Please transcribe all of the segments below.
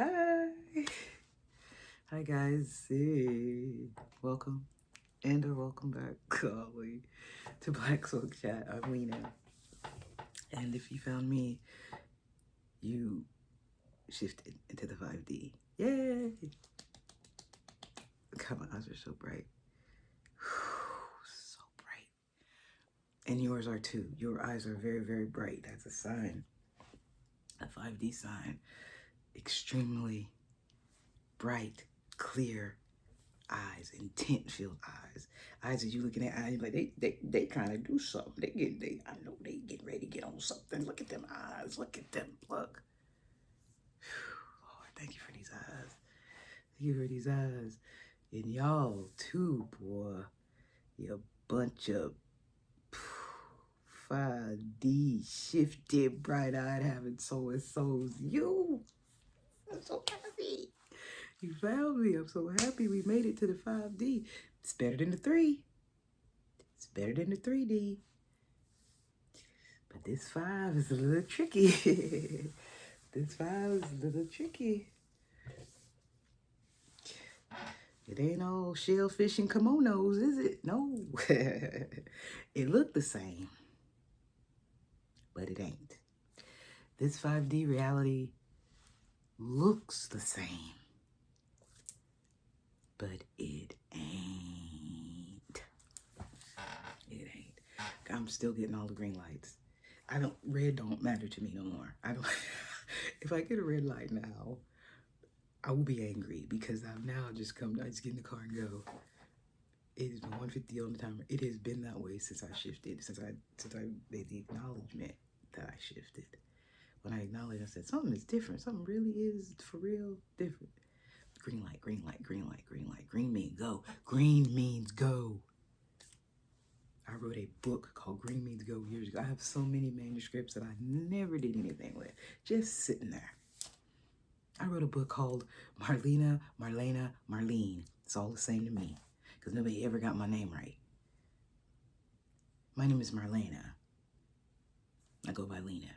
Hi. Hi guys. Hey. Welcome or welcome back golly, to Black Soul Chat. I'm Lena. And if you found me, you shifted into the 5D. Yay! God, my eyes are so bright. So bright. And yours are too. Your eyes are very, very bright. That's a sign. A 5D sign. Extremely bright, clear eyes, intent-filled eyes that you looking at eyes like they kind of do something. I know they getting ready to get on something. Look at them eyes. Look at them. Look. Lord, thank you for these eyes. Thank you for these eyes. And y'all too, boy. You bunch of 5D shifted, bright-eyed, having soul and souls. You. I'm so happy. You found me. I'm so happy we made it to the 5D. It's better than the 3. It's better than the 3D. But this 5 is a little tricky. This 5 is a little tricky. It ain't all shellfish and kimonos, is it? No. It looked the same, but it ain't. This 5D reality looks the same, but it ain't. It ain't. I'm still getting all the green lights. Red don't matter to me no more. I don't, if I get a red light now, I will be angry because I've now just get in the car and go. It is 150 on the timer. It has been that way since I shifted, since I made the acknowledgement that I shifted. When I acknowledged, I said, something is different. Something really is for real different. Green light, green light, green light, green light. Green means go. Green means go. I wrote a book called Green Means Go years ago. I have so many manuscripts that I never did anything with, just sitting there. I wrote a book called Marlena, Marlene. It's all the same to me because nobody ever got my name right. My name is Marlena. I go by Lena.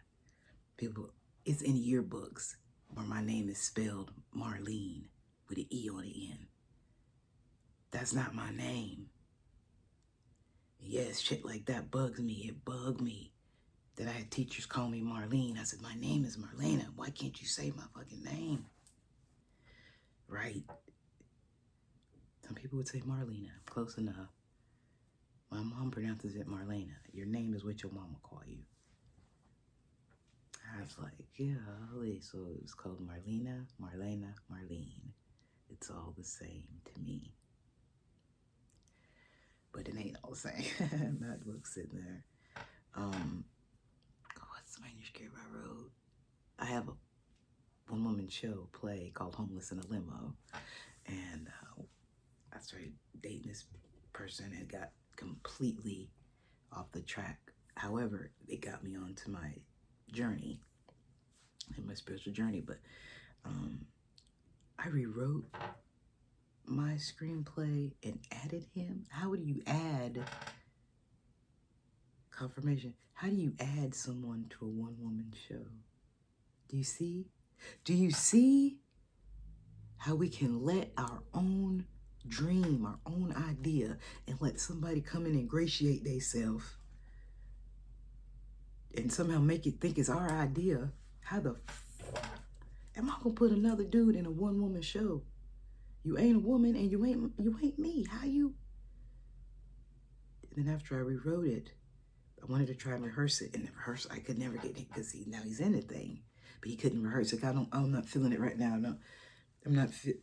It's in yearbooks where my name is spelled Marlene with an E on the end. That's not my name. Yes, shit like that bugs me. It bugged me that I had teachers call me Marlene. I said, my name is Marlena. Why can't you say my fucking name? Right. Some people would say Marlena. Close enough. My mom pronounces it Marlena. Your name is what your mama call you. I was like, yeah, so it's called Marlena, Marlene. It's all the same to me. But it ain't all the same. That book's sitting there. What's the manuscript I wrote? I have a one-woman show play called Homeless in a Limo. And I started dating this person and got completely off the track. However, it got me onto my journey, and my spiritual journey. But I rewrote my screenplay and added him. How do you add confirmation? How do you add someone to a one-woman show? Do you see? Do you see how we can let our own dream, our own idea, and let somebody come and ingratiate themselves and somehow make it think it's our idea? How the am I gonna put another dude in a one-woman show? You ain't a woman and you ain't me. How you? And then after I rewrote it, I wanted to try and rehearse it. And the rehearsal, I could never get it because now he's in the thing, but he couldn't rehearse it. I'm not feeling it right now. No, I'm not fit.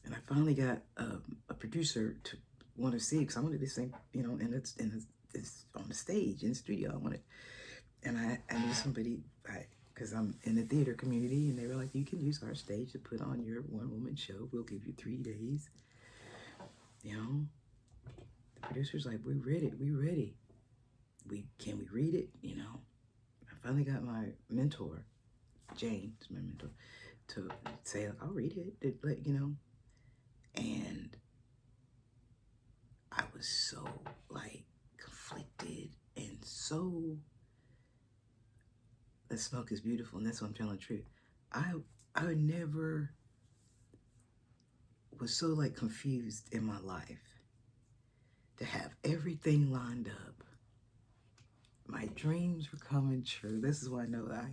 And I finally got a producer to want to see, because I wanted this thing, and it's on the stage in the studio. I wanted, and I knew somebody, because I'm in the theater community, and they were like, you can use our stage to put on your one-woman show. We'll give you 3 days. The producer's like, we read it. Can we read it? I finally got my mentor, Jane, is my mentor, to say, I'll read it. And I was so conflicted and so, the smoke is beautiful, and that's what I'm telling the truth. I never was so like confused in my life to have everything lined up. My dreams were coming true. This is why I know that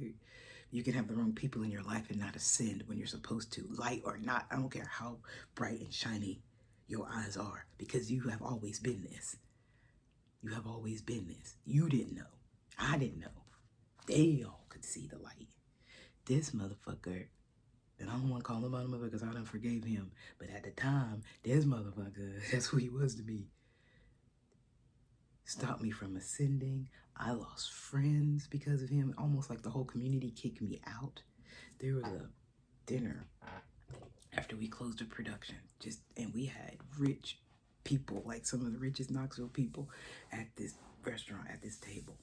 you can have the wrong people in your life and not ascend when you're supposed to. Light or not, I don't care how bright and shiny your eyes are, because you have always been this. You have always been this. You didn't know. I didn't know. They all could see the light. This motherfucker, and I don't want to call him out motherfucker because I done forgave him, but at the time, this motherfucker, that's who he was to me, stopped me from ascending. I lost friends because of him. Almost like the whole community kicked me out. There was a dinner after we closed the production, and we had rich people, like some of the richest Knoxville people at this restaurant, at this table.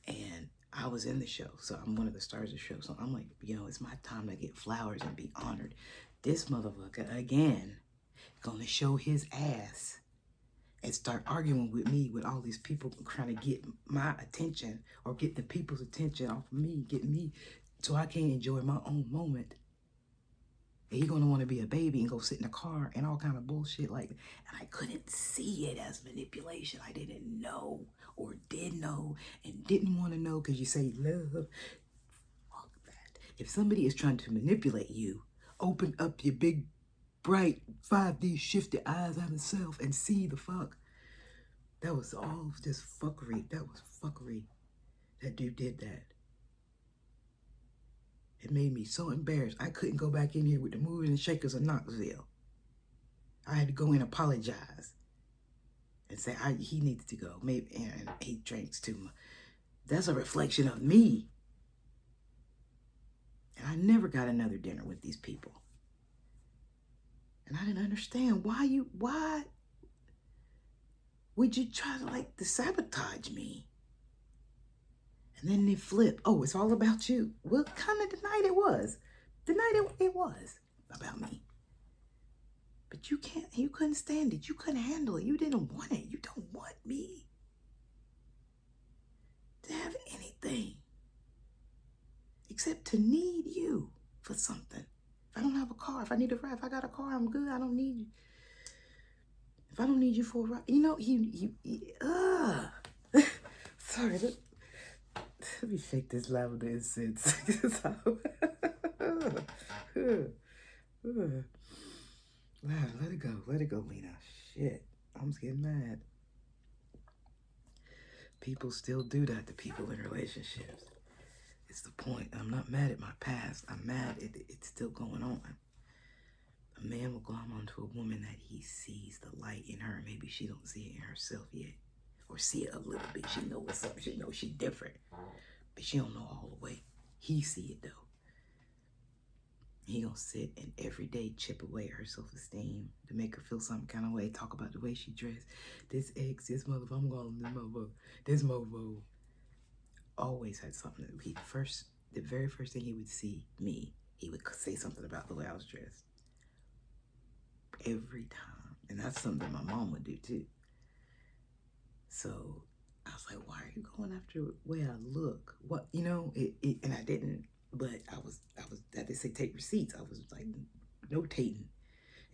And I was in the show, so I'm one of the stars of the show. So I'm like, it's my time to get flowers and be honored. This motherfucker, again, gonna show his ass and start arguing with me with all these people trying to get my attention or get the people's attention off of me, get me so I can't enjoy my own moment. And he gonna want to be a baby and go sit in the car and all kind of bullshit like, and I couldn't see it as manipulation. I didn't know or did know and didn't want to know, because you say love. Fuck that. If somebody is trying to manipulate you, open up your big, bright, 5D shifted eyes on yourself and see the fuck. That was all just fuckery. That was fuckery. That dude did that. It made me so embarrassed. I couldn't go back in here with the movers and shakers of Knoxville. I had to go and apologize and say he needs to go. Maybe, and he drinks too much. That's a reflection of me. And I never got another dinner with these people. And I didn't understand why would you try to sabotage me? And then they flip. Oh, it's all about you. Well, kind of the night it was. The night it was about me. But you couldn't stand it. You couldn't handle it. You didn't want it. You don't want me to have anything except to need you for something. If I don't have a car, if I need a ride, if I got a car, I'm good. I don't need you. If I don't need you for a ride, sorry. Let me shake this lavender incense. Let it go. Let it go, Lena. Shit. I'm just getting mad. People still do that to people in relationships. It's the point. I'm not mad at my past. I'm mad it's still going on. A man will glom onto a woman that he sees the light in her. Maybe she don't see it in herself yet. Or see it a little bit. She know what's up. She know she different. But she don't know all the way. He see it though. He gonna sit and every day chip away at her self-esteem to make her feel some kind of way. Talk about the way she dressed. This ex, this motherfucker, I'm going to this motherfucker. Always had something. The very first thing he would see me, he would say something about the way I was dressed. Every time. And that's something my mom would do too. So I was like, why are you going after the way I look? What, and I didn't, but I was, they say take receipts. I was like notating.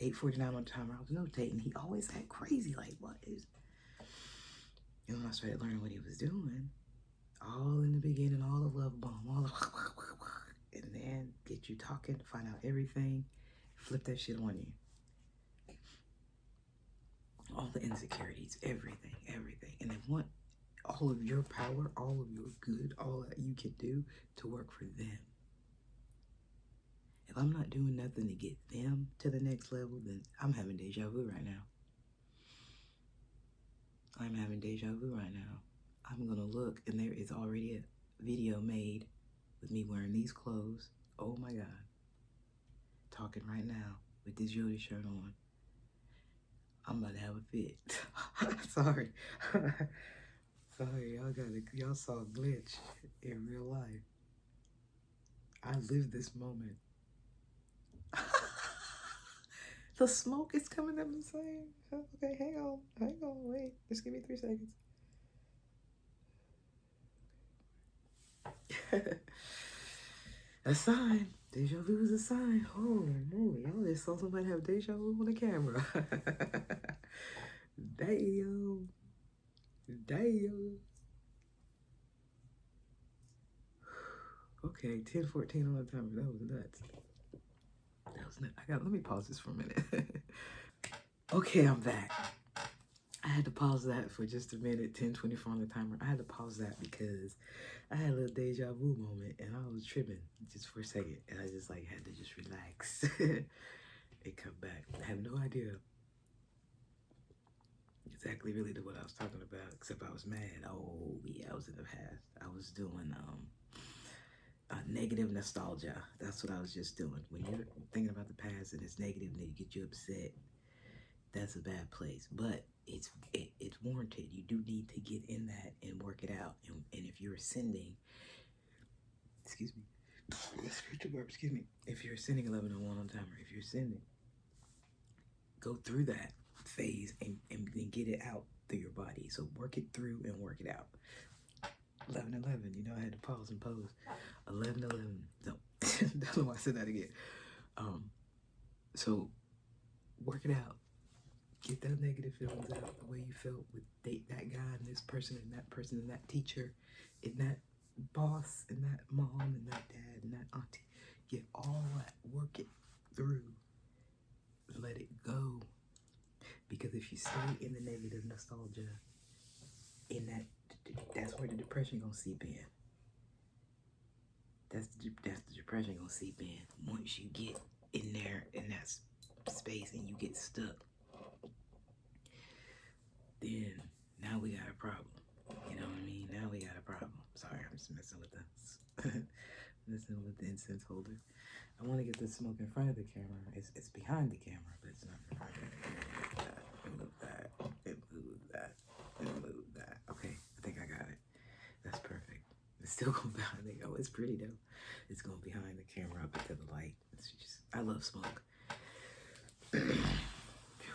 8:49 on the timer, I was notating. He always act crazy, like, what is, and when I started learning what he was doing, all in the beginning, all the love bomb, all the, and then get you talking, find out everything, flip that shit on you. All the insecurities, everything. And they want all of your power, all of your good, all that you can do to work for them. If I'm not doing nothing to get them to the next level, then I'm having deja vu right now. I'm having deja vu right now. I'm gonna look and there is already a video made with me wearing these clothes. Oh my God. Talking right now with this Yoda shirt on. I'm about to have a fit. Sorry. Sorry, y'all saw a glitch in real life. I lived this moment. The smoke is coming up the same. Okay, hang on, wait. Just give me 3 seconds. A sign. Deja vu is a sign. Oh, moly. Y'all just saw somebody have deja vu on the camera. Damn. Damn. Okay, 10:14 on the timer. That was nuts. That was nuts. Let me pause this for a minute. Okay, I'm back. I had to pause that for just a minute, 10:24 on the timer. I had to pause that because I had a little deja vu moment and I was tripping just for a second. And I just like had to just relax and come back. I have no idea exactly really what I was talking about, except I was mad. Oh yeah, I was in the past. I was doing negative nostalgia. That's what I was just doing. When you're thinking about the past and it's negative and it gets you upset, that's a bad place. But it's warranted. You do need to get in that and work it out. And if you're ascending, excuse me, spiritual verb, excuse me, if you're ascending 1101 on timer, if you're ascending, go through that phase and then get it out through your body. So work it through and work it out. 11:11, you know, I had to pause and pose. 11:11, no, don't know why I said that again. So work it out. Get that negative feelings out, the way you felt with that guy and this person and that teacher and that boss and that mom and that dad and that auntie. Get all that, work it through, let it go. Because if you stay in the negative nostalgia, that's where the depression gonna seep in. That's the depression gonna seep in. Once you get in there in that space and you get stuck, then now we got a problem. You know what I mean? Now we got a problem. Sorry, I'm just messing with the incense holder. I want to get the smoke in front of the camera. It's behind the camera, but it's not in front of the camera. Move that. Move that. Okay, I think I got it. That's perfect. It's still going behind the. Oh, it's pretty though. It's going behind the camera up into the light. It's just, I love smoke.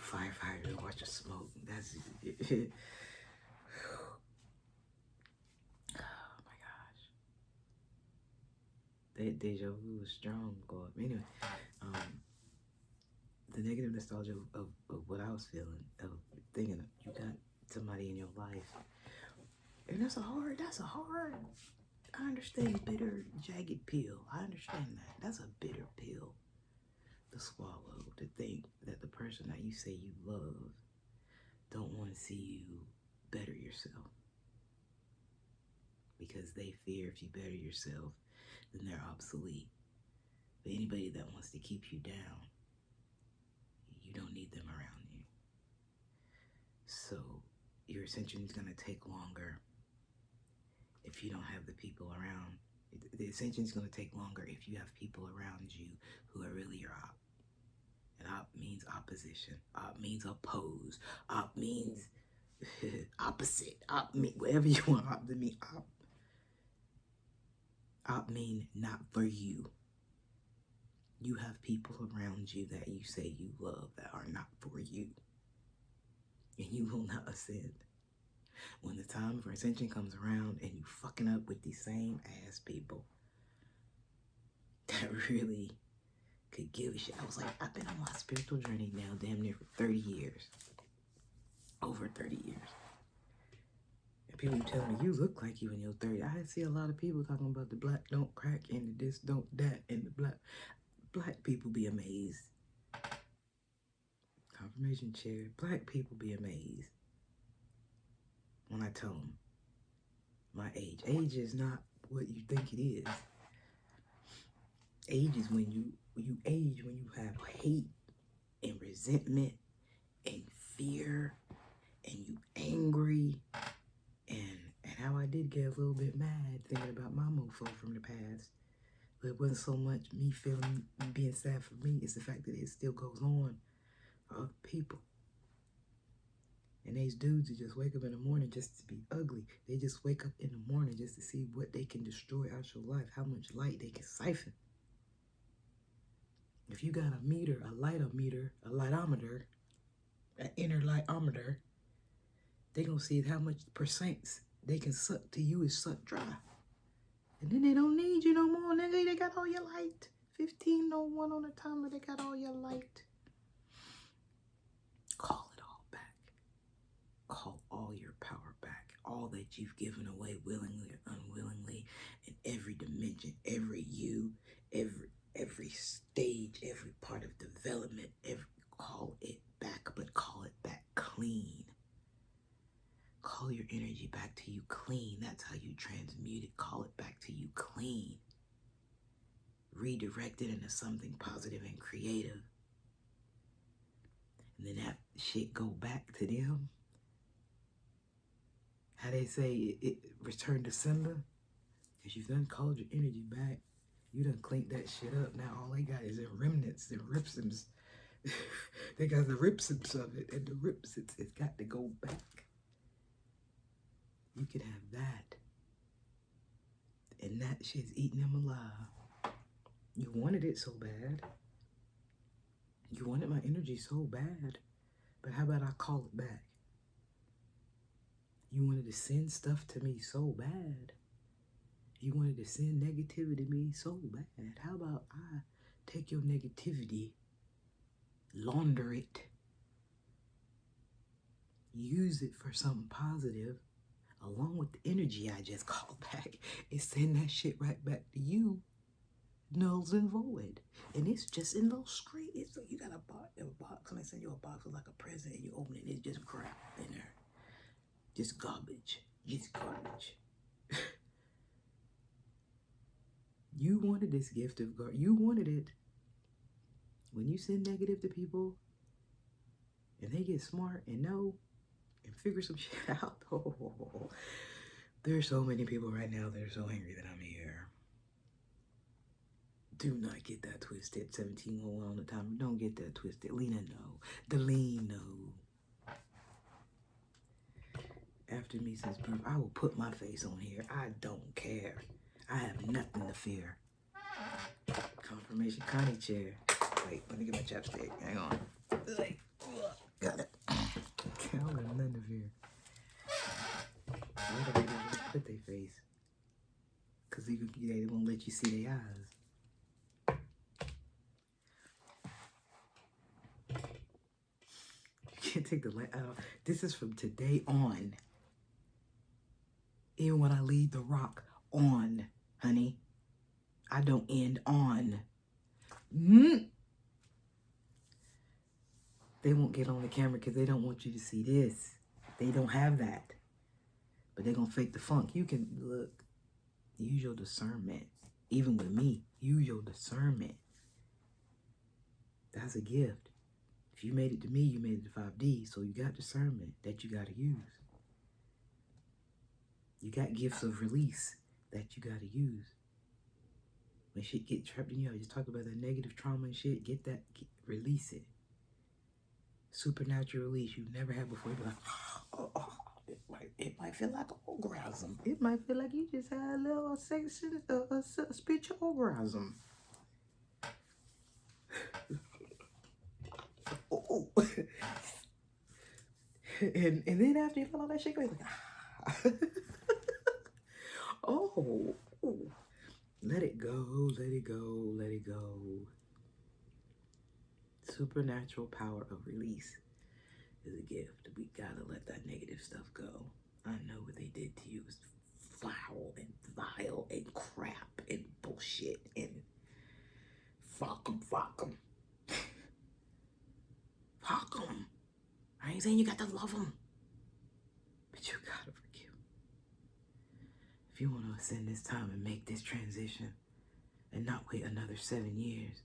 Firefighter, watch the smoke. That's it. Oh my gosh. That deja vu was strong, God. Anyway, the negative nostalgia of what I was feeling, of thinking you got somebody in your life. And that's a hard, I understand bitter, jagged pill. I understand that. That's a bitter pill to swallow, to think that the person that you say you love don't want to see you better yourself. Because they fear if you better yourself, then they're obsolete. But anybody that wants to keep you down, you don't need them around you. So your ascension is going to take longer if you don't have the people around. The ascension is going to take longer if you have people around you who are really your op. And op means opposition. Op means oppose. Op means opposite. Op mean whatever you want op to mean. Op mean not for you. You have people around you that you say you love that are not for you. And you will not ascend. When the time for ascension comes around and you fucking up with these same ass people that really could give a shit. I was like, I've been on my spiritual journey now damn near for 30 years. Over 30 years. And people tell me, you look like you in your 30s. I see a lot of people talking about the black don't crack and the this don't that and the black people be amazed. Confirmation chair. Black people be amazed when I tell them my age. Age is not what you think it is. Age is when you age when you have hate and resentment and fear and you angry and how I did get a little bit mad thinking about my mofo from the past. But it wasn't so much me feeling being sad for me, it's the fact that it still goes on for other people. And these dudes who just wake up in the morning just to be ugly. They just wake up in the morning just to see what they can destroy out your life, how much light they can siphon. If you got a meter, a lightometer, a lightometer, an inner lightometer, they gonna see how much percents they can suck to you is sucked dry. And then they don't need you no more, nigga. They got all your light. 15:01 on the timer. They got all your light. Call it all back. Call all your power back. All that you've given away willingly or unwillingly in every dimension, every you, every stage, every part of development, call it back, but call it back clean. Call your energy back to you clean. That's how you transmute it. Call it back to you clean. Redirect it into something positive and creative. And then that shit go back to them. How they say it return to sender. Because you've done called your energy back. You done cleaned that shit up. Now all they got is the remnants, the ripsims. They got the ripsims of it. And the ripsims, it's got to go back. You could have that. And that shit's eating them alive. You wanted it so bad. You wanted my energy so bad. But how about I call it back? You wanted to send stuff to me so bad. You wanted to send negativity to me so bad. How about I take your negativity, launder it, use it for something positive, along with the energy I just called back, and send that shit right back to you, nulls and void. And it's just in those screens. So you got a box, and I send you a box with like a present, and you open it, it's just crap in there. Just garbage. Just garbage. You wanted this gift of God. You wanted it. When you send negative to people and they get smart and know and figure some shit out, oh, there's so many people right now that are so angry that I'm here. Do not get that twisted. 17:01 on the time. Don't get that twisted. Lena, no. Delene, no. After me since birth, I will put my face on here. I don't care. I have nothing to fear. Confirmation Connie chair. Wait, let me get my chapstick. Hang on. Got it. I don't have nothing to fear. Why do they really put their face? Because they won't let you see their eyes. You can't take the light out. This is from today on. Even when I leave the rock on, honey. I don't end on. They won't get on the camera because they don't want you to see this. They don't have that. But they're going to fake the funk. You can, look, use your discernment. Even with me, use your discernment. That's a gift. If you made it to me, you made it to 5D. So you got discernment that you got to use. You got gifts of release that you got to use. When shit get trapped in you, I just talk about that negative trauma and shit. Release it. Supernatural release you never had before. You're like, it might feel like an orgasm. It might feel like you just had a little spiritual orgasm. and then after you feel all that shit, you're like, oh, let it go, let it go, let it go. Supernatural power of release is a gift. We gotta let that negative stuff go. I know what they did to you was foul and vile and crap and bullshit and fuck them. Fuck them. I ain't saying you got to love them, but you gotta forgive. If you want to ascend this time and make this transition and not wait another 7 years,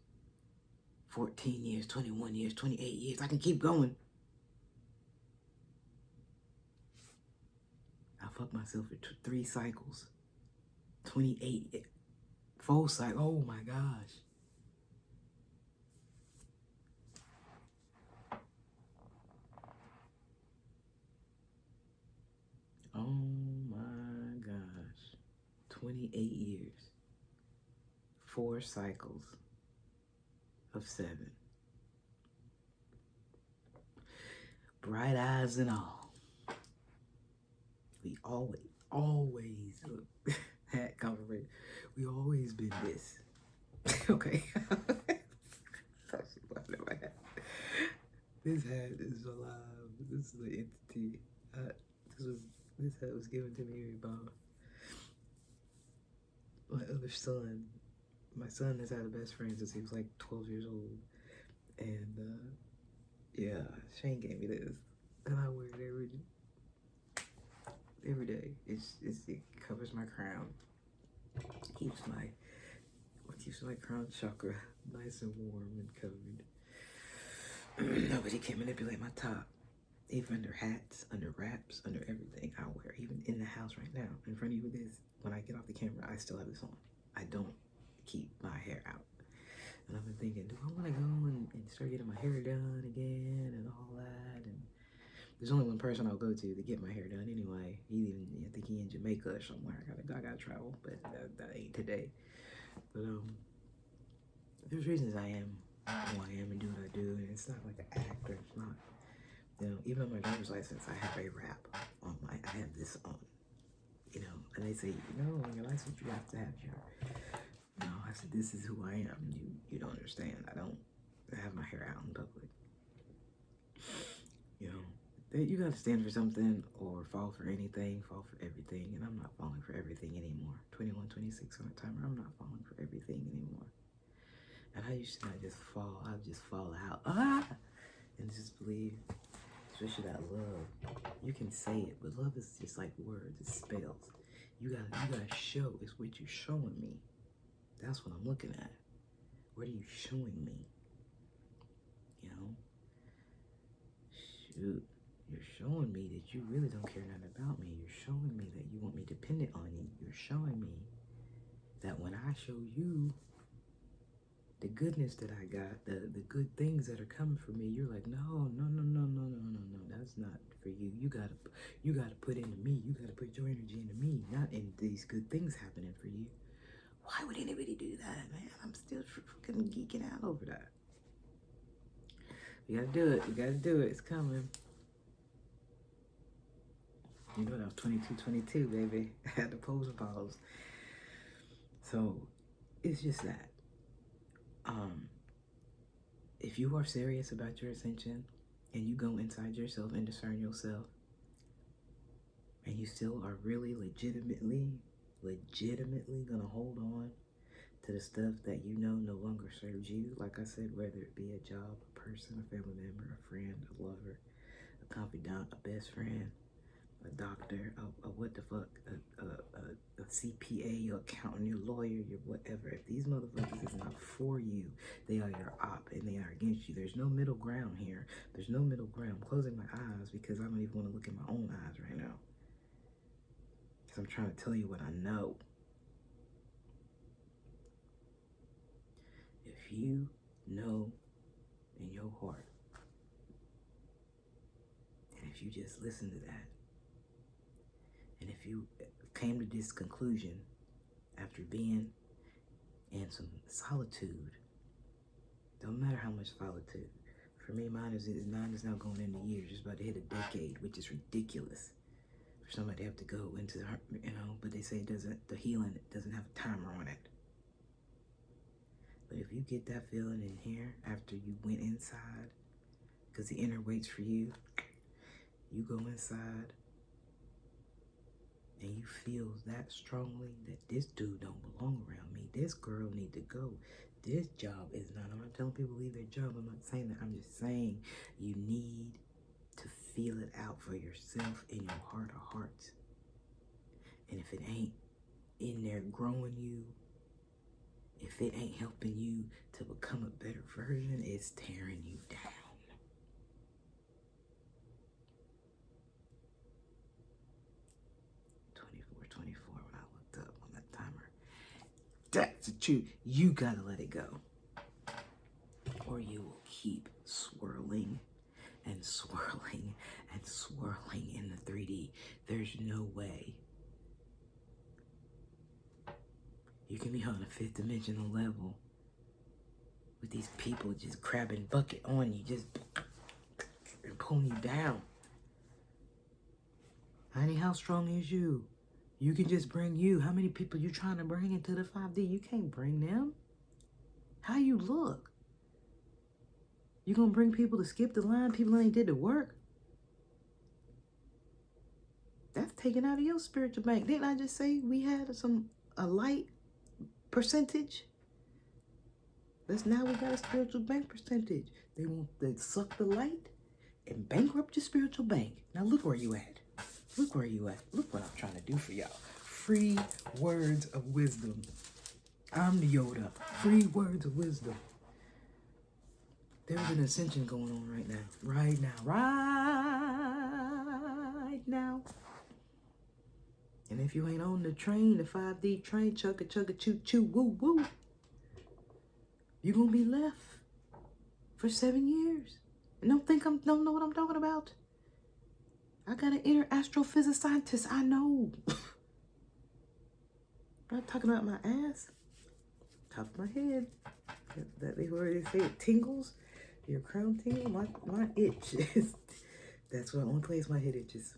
14 years, 21 years, 28 years, I can keep going. I fucked myself for 3 cycles. 28, 4 cycles. Oh my gosh. Oh my gosh. 28 years. 4 cycles of 7. Bright eyes and all. We always had confirmation. We always been this. Okay. This hat is alive. This is an entity. This hat was given to me by my other son. My son has had a best friend since he was like 12 years old. And yeah, Shane gave me this. And I wear it every day. It covers my crown. Keeps my crown chakra nice and warm and covered. Nobody can manipulate my top. Even under hats, under wraps, under everything I wear. Even in the house right now, in front of you with this, when I get off the camera, I still have this on. I don't keep my hair out. And I've been thinking, do I want to go and start getting my hair done again and all that? And there's only one person I'll go to get my hair done anyway. I think he in Jamaica or somewhere. I gotta travel, but that ain't today. But there's reasons I am who I am and do what I do, and it's not like an act, or it's not, you know, even on my driver's license, I have a wrap on I have this on, you know, and they say, you know, on your license, you have to have your, no, I said, this is who I am. You don't understand. I don't have my hair out in public. You know, you gotta stand for something or fall for anything, fall for everything, and I'm not falling for everything anymore. 21, 26 on a timer, I'm not falling for everything anymore. And I used to not just fall, I would just fall out. And just believe, especially that love. You can say it, but love is just like words, it's spells. You gotta show, it's what you're showing me. That's what I'm looking at. What are you showing me? You know? Shoot. You're showing me that you really don't care nothing about me. You're showing me that you want me dependent on you. You're showing me that when I show you the goodness that I got, the good things that are coming for me, you're like, no, that's not for you. You gotta put into me. You gotta put your energy into me, not in these good things happening for you. Why would anybody do that, man? I'm still fucking geeking out over that. We gotta do it. We gotta do it. It's coming. You know what? I was 22, baby. I had to pose and pause. So it's just that. If you are serious about your ascension and you go inside yourself and discern yourself, and you still are really legitimately gonna hold on to the stuff that you know no longer serves you, like I said, whether it be a job, a person, a family member, a friend, a lover, a confidant, a best friend, a doctor, a what the fuck, a CPA, your accountant, your lawyer, your whatever. If these motherfuckers is not for you, they are your op and they are against you. There's no middle ground here. There's no middle ground. I'm closing my eyes because I don't even want to look in my own eyes right now. Because I'm trying to tell you what I know. If you know in your heart, and if you just listen to that, and if you came to this conclusion after being in some solitude, don't matter how much solitude. For me, mine is now going into years, just about to hit a decade, which is ridiculous for somebody to have to go into, you know, but they say the healing doesn't have a timer on it. But if you get that feeling in here after you went inside, because the inner waits for you, you go inside and you feel that strongly that this dude don't belong around me. This girl need to go. This job is not, I'm not telling people to leave their job. I'm not saying that. I'm just saying you need to feel it out for yourself in your heart of hearts. And if it ain't in there growing you, if it ain't helping you to become a better version, it's tearing you down. When I looked up on that timer. That's the truth. You gotta let it go. Or you will keep swirling and swirling and swirling in the 3D. There's no way you can be on a 5th dimensional level with these people just grabbing bucket on you, just and pulling you down. Honey, how strong is you? You can just bring you. How many people you trying to bring into the 5D? You can't bring them. how you look. You gonna bring people to skip the line, people ain't did the work. That's taken out of your spiritual bank. Didn't I just say we had a light percentage? Now we got a spiritual bank percentage. They suck the light and bankrupt your spiritual bank. Now look where you at. Look where you at. Look what I'm trying to do for y'all. Free words of wisdom. I'm the Yoda. Free words of wisdom. There's an ascension going on right now. Right now. Right now. And if you ain't on the train, the 5D train, chugga chugga choo choo woo woo, you're gonna be left for 7 years. And don't know what I'm talking about. I got an inner astrophysics scientist. I know. I'm not talking about my ass. Top of my head. That they already say it tingles. Your crown tingle. My itch is. That's the only place my head itches.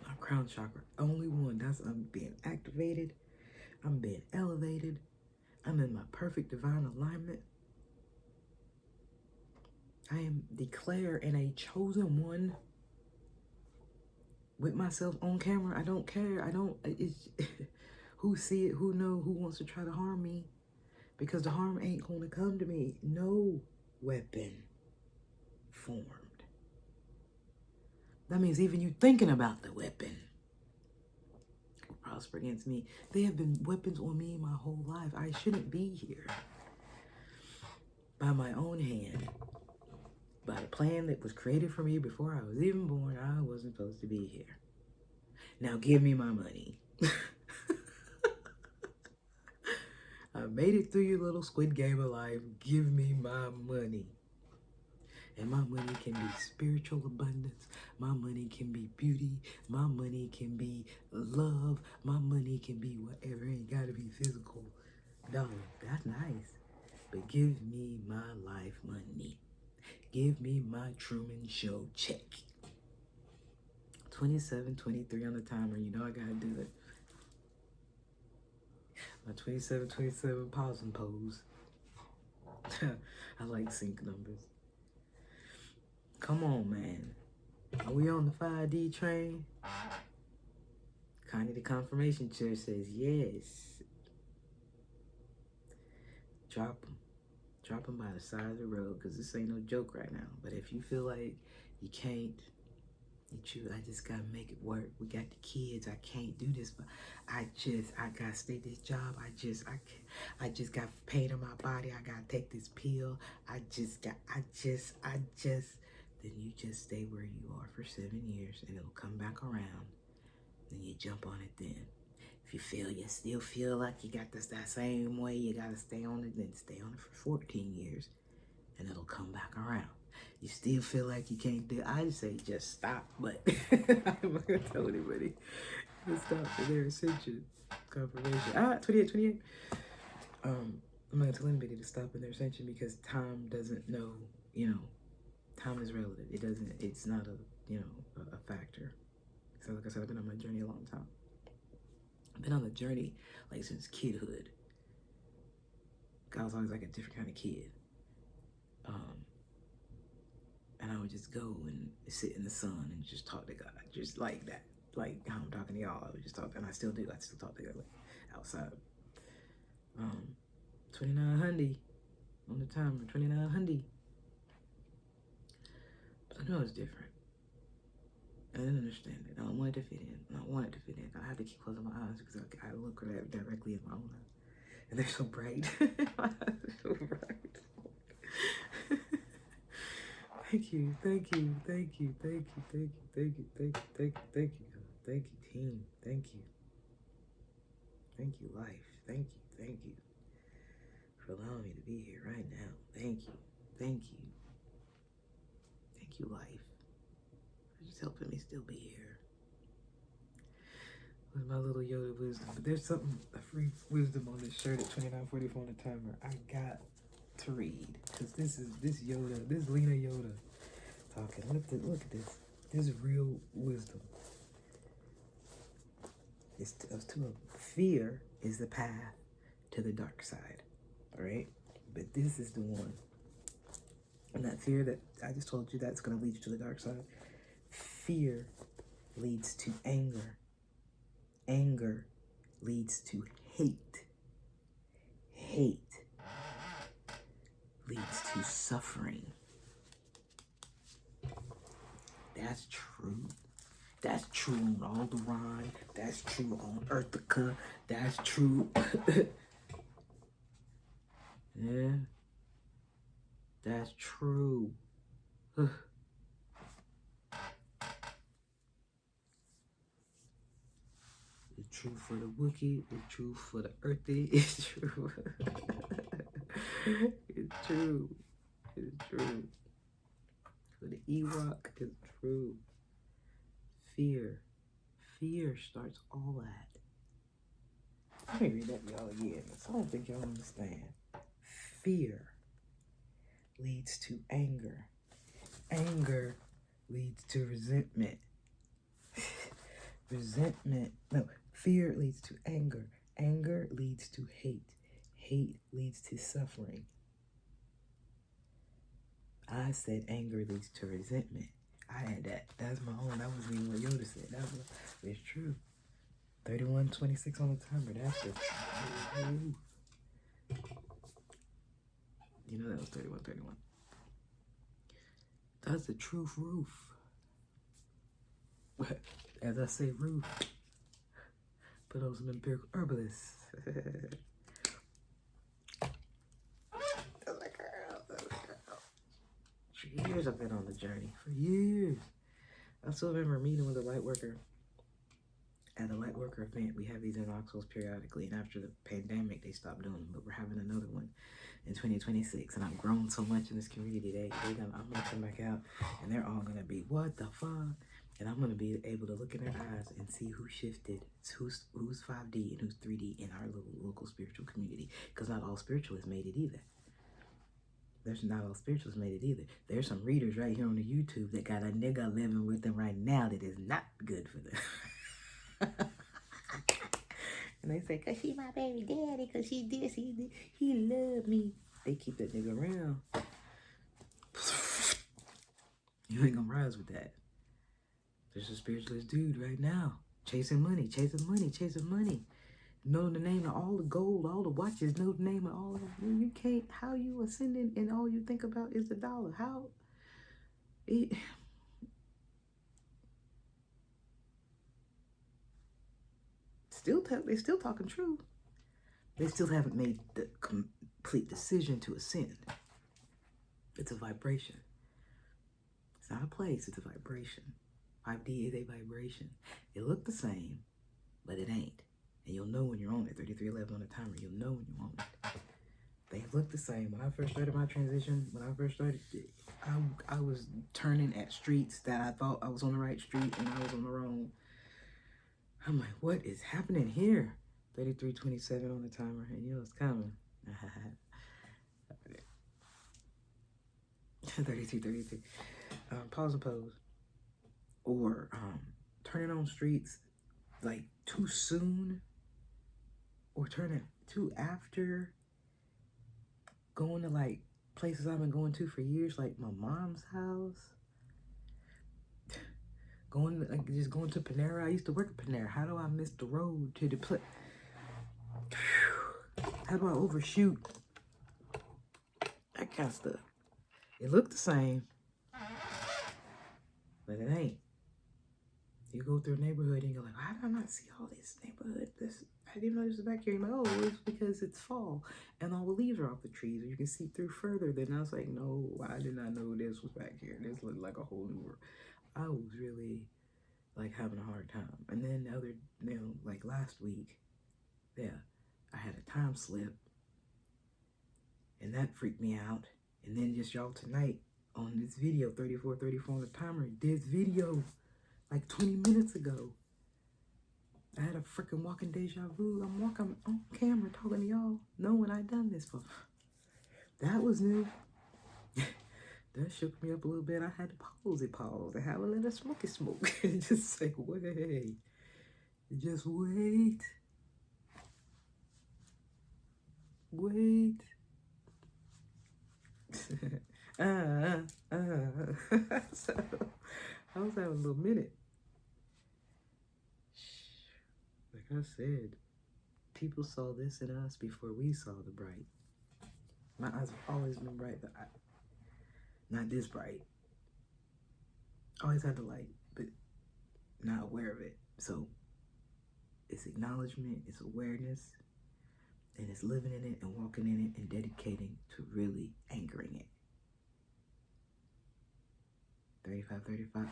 My crown chakra. Only one. I'm being activated. I'm being elevated. I'm in my perfect divine alignment. I am declared and a chosen one with myself on camera. I don't care. It's who see it, who know, who wants to try to harm me, because the harm ain't going to come to me. No weapon formed. That means even you thinking about the weapon will prosper against me. There have been weapons on me my whole life. I shouldn't be here. By my own hand. By the plan that was created for me before I was even born, I wasn't supposed to be here. Now give me my money. I made it through your little Squid Game of life. Give me my money. And my money can be spiritual abundance. My money can be beauty. My money can be love. My money can be whatever. It ain't got to be physical. Dollar, that's nice. But give me my life money. Give me my Truman Show check. 27:23 on the timer. You know I gotta do it. My 27:27 pause and pose. I like sync numbers. Come on, man. Are we on the 5D train? Connie the confirmation chair says yes. Drop them. Drop them by the side of the road, because this ain't no joke right now. But if you feel like you can't, I just gotta make it work. We got the kids. I can't do this, but I gotta stay this job. I just got pain in my body. I gotta take this pill. Then you just stay where you are for 7 years, and it'll come back around. Then you jump on it then. If you still feel like you got that same way, you gotta stay on it, then stay on it for 14 years, and it'll come back around. You still feel like you can't do it, I say just stop, but I'm not gonna tell anybody to stop for their ascension confirmation. 28. I'm not gonna tell anybody to stop in their ascension, because time doesn't know, time is relative. It's not a factor. So like I said, I've been on my journey a long time. I've been on the journey like since kidhood. I was always like a different kind of kid. And I would just go and sit in the sun and just talk to God, just like that. Like how I'm talking to y'all, I would just talk, and I still do. I still talk to God outside. 2900 on the timer, 2900. But I know it's different. I didn't understand it. I wanted to fit in. I had to keep closing my eyes because I look directly in my own eyes. And they're so bright. My eyes are so bright. Thank you team. Thank you, team. Thank you. Thank you, life. Thank you. For allowing me to be here right now. Thank you. Thank you, life. For just helping me still be here. With my little Yoda wisdom. But there's a free wisdom on this shirt at 29:44 on the timer. I got to read, because this Lena Yoda talking. Look at this. This is real wisdom. Fear is the path to the dark side. All right? But this is the one. And that fear that I just told you that's going to lead you to the dark side. Fear leads to anger. Anger leads to hate. Hate leads to suffering. That's true. That's true on Alderaan. That's true on Earthica. That's true. Yeah. That's true. It's true for the Wookiee. It's true for the Earthy. It's true. It's true. It's true. For the Ewok, it's true. Fear. Fear starts all that. Let me read that to y'all again. I don't think y'all understand. Fear leads to anger. Anger leads to resentment. Fear leads to anger. Anger leads to hate. Hate leads to suffering. I said anger leads to resentment. I had that. That's my own. That wasn't even what Yoda said. It's true. 31:26 on the timer. That's the truth. You know that was 31:31. That's the truth, roof. As I say, roof. Put on some empirical herbalists. That's a girl. For years I've been on the journey. For years. I still remember meeting with a light worker. At a light worker event, we have these in Knoxville periodically, and after the pandemic, they stopped doing them, but we're having another one in 2026, and I've grown so much in this community. I'm going to come back out, and they're all going to be, what the fuck? And I'm going to be able to look in their eyes and see who shifted, who's 5D and who's 3D in our little local spiritual community, because not all spiritualists made it either. Not all spiritualists made it either. There's some readers right here on the YouTube that got a nigga living with them right now that is not good for them. And they say, cause she my baby daddy, cause she this, he loved me. They keep that nigga around. You ain't gonna rise with that. There's a spiritualist dude right now, chasing money. Know the name of all the gold, all the watches, know the name of all of them. You can't, how you ascending and all you think about is the dollar. How? They're still talking true. They still haven't made the complete decision to ascend. It's a vibration. It's not a place, it's a vibration. 5D is a vibration. It look the same, but it ain't. And you'll know when you're on it. 3311 on the timer, you'll know when you're on it. They look the same. When I first started my transition, I was turning at streets that I thought I was on the right street and I was on the wrong. I'm like, what is happening here? 33:27 on the timer, and you know it's coming. 32:33. Pause and pose. Or turning on streets like too soon, or turning too after. Going to like places I've been going to for years, like my mom's house. Just going to Panera. I used to work at Panera. How do I miss the road to the place? How do I overshoot? That kind of stuff. It looked the same, but it ain't. You go through a neighborhood and you're like, why did I not see all this neighborhood? I didn't know this was back here. You're like, oh, it's because it's fall and all the leaves are off the trees. You can see through further. Then I was like, no, I did not know this was back here. This looked like a whole new world. I was really like having a hard time. And then like last week, yeah, I had a time slip and that freaked me out. And then just y'all tonight on this video, 34:34 on the timer, this video like 20 minutes ago, I had a freaking walking deja vu. I'm walking on camera talking to y'all, knowing I done this before. That was new. That shook me up a little bit. I had to pause and have a little smoky smoke. And just say, wait. Just wait. Wait. So I was having a little minute. Like I said, people saw this in us before we saw the bright. My eyes have always been bright, but not this bright. Always had the light, but not aware of it. So it's acknowledgement, it's awareness, and it's living in it and walking in it and dedicating to really anchoring it. 35.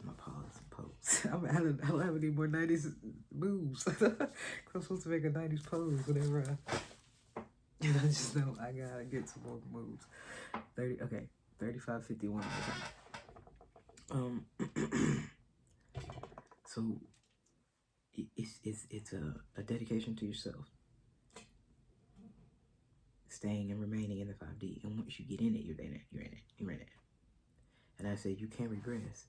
My pose. I don't have any more 90s moves. I'm supposed to make a 90s pose whenever I just know I gotta get some more moves. 35, 51. So it's a dedication to yourself. Staying and remaining in the 5D. And once you get in it, you're in it. And I said you can't regress.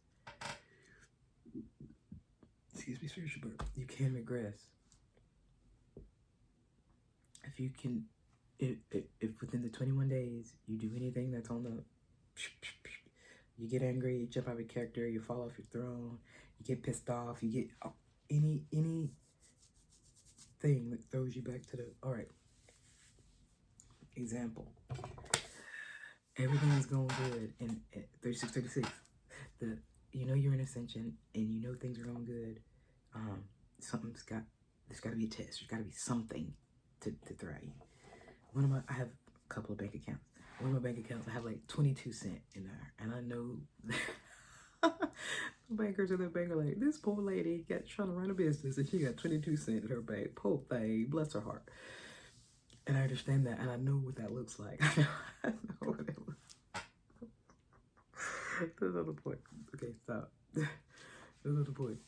Excuse me, spiritual burp. You can regress. If you can, if within the 21 days you do anything that's on the, you get angry, you jump out of your character, you fall off your throne, you get pissed off, you get any thing that throws you back to the, all right. Example. Everything's going good in 36. You know you're in ascension and you know things are going good. There's got to be a test. There's got to be something to throw at you. I have a couple of bank accounts. One of my bank accounts, I have like 22 cents in there. And I know the bankers at the bank are like, this poor lady trying to run a business and she got 22 cents in her bank. Poor thing, bless her heart. And I understand that, and I know what that looks like. I know what it looks like. That's not the point. Okay, stop. That's not the point.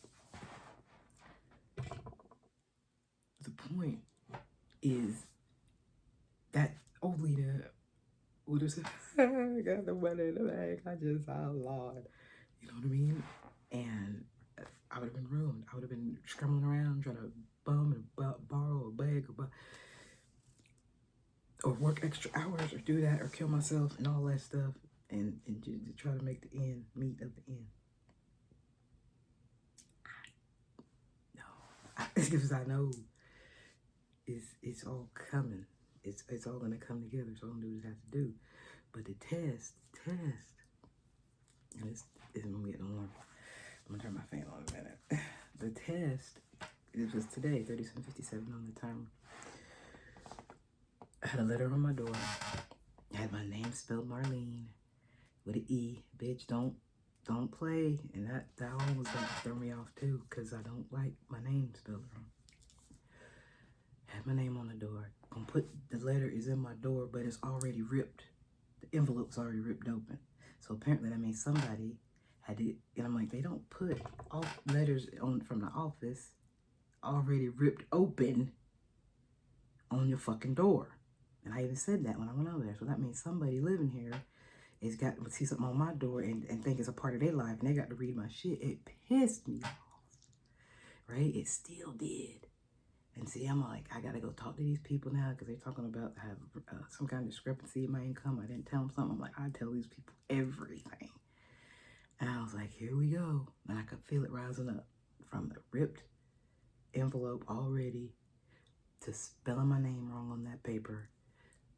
The point is that old Lena would have said, I got the money in the bank, I just outlawed. You know what I mean? And I would have been ruined. I would have been scrambling around trying to bum and borrow or beg or work extra hours or do that or kill myself and all that stuff and to try to make the end meet at the end. Because I know it's all coming. It's all gonna come together. So all I'm gonna do is have to do. But the test, and it's gonna get warm. I'm gonna turn my fan on in a minute. The test, it was today, 37:57 on the timer. I had a letter on my door. I had my name spelled Marlene with an E. Bitch, don't play. And that one was gonna throw me off too, because I don't like my name spelled wrong. I had my name on the door. Gonna put the letter is in my door, but it's already ripped. The envelope's already ripped open. So apparently that means somebody had it, and I'm like, they don't put all letters from the office already ripped open on your fucking door. And I even said that when I went over there. So that means somebody living here would see something on my door and think it's a part of their life, and they got to read my shit. It pissed me off, right? It still did. And see, I'm like, I got to go talk to these people now because they're talking about have some kind of discrepancy in my income. I didn't tell them something. I'm like, I tell these people everything. And I was like, here we go. And I could feel it rising up from the ripped envelope already to spelling my name wrong on that paper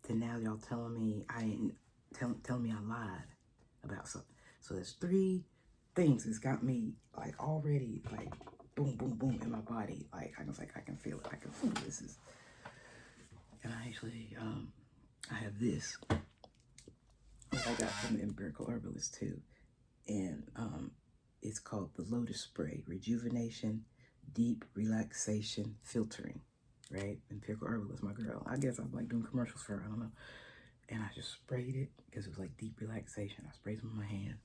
to now y'all telling me I didn't telling me I lied about something. So there's 3 things that's got me like already like boom, boom, boom in my body. Like I was like, I can feel it. I can feel this is. And I actually I have this I got from the Empirical Herbalist too. And it's called the Lotus Spray Rejuvenation Deep Relaxation Filtering, right? Empirical Herbalist, my girl. I guess I'm like doing commercials for her, I don't know. And I just sprayed it because it was like deep relaxation. I sprayed some in my hand,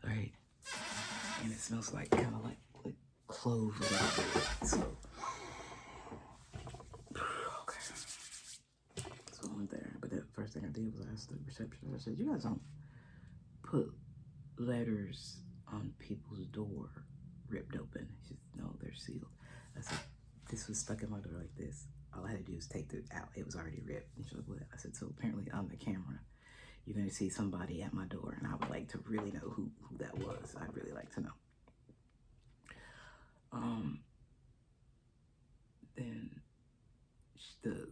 right? And it smells like kind of like clove a little bit. So, okay. So I went there, but the first thing I did was I asked the receptionist. I said, "You guys don't put letters on people's door ripped open?" She said, "No, they're sealed." I said, this was stuck in my door like this. All I had to do was take it out. It was already ripped. And she was like, what? I said, so apparently on the camera, you're going to see somebody at my door, and I would like to really know who that was. I'd really like to know. Then the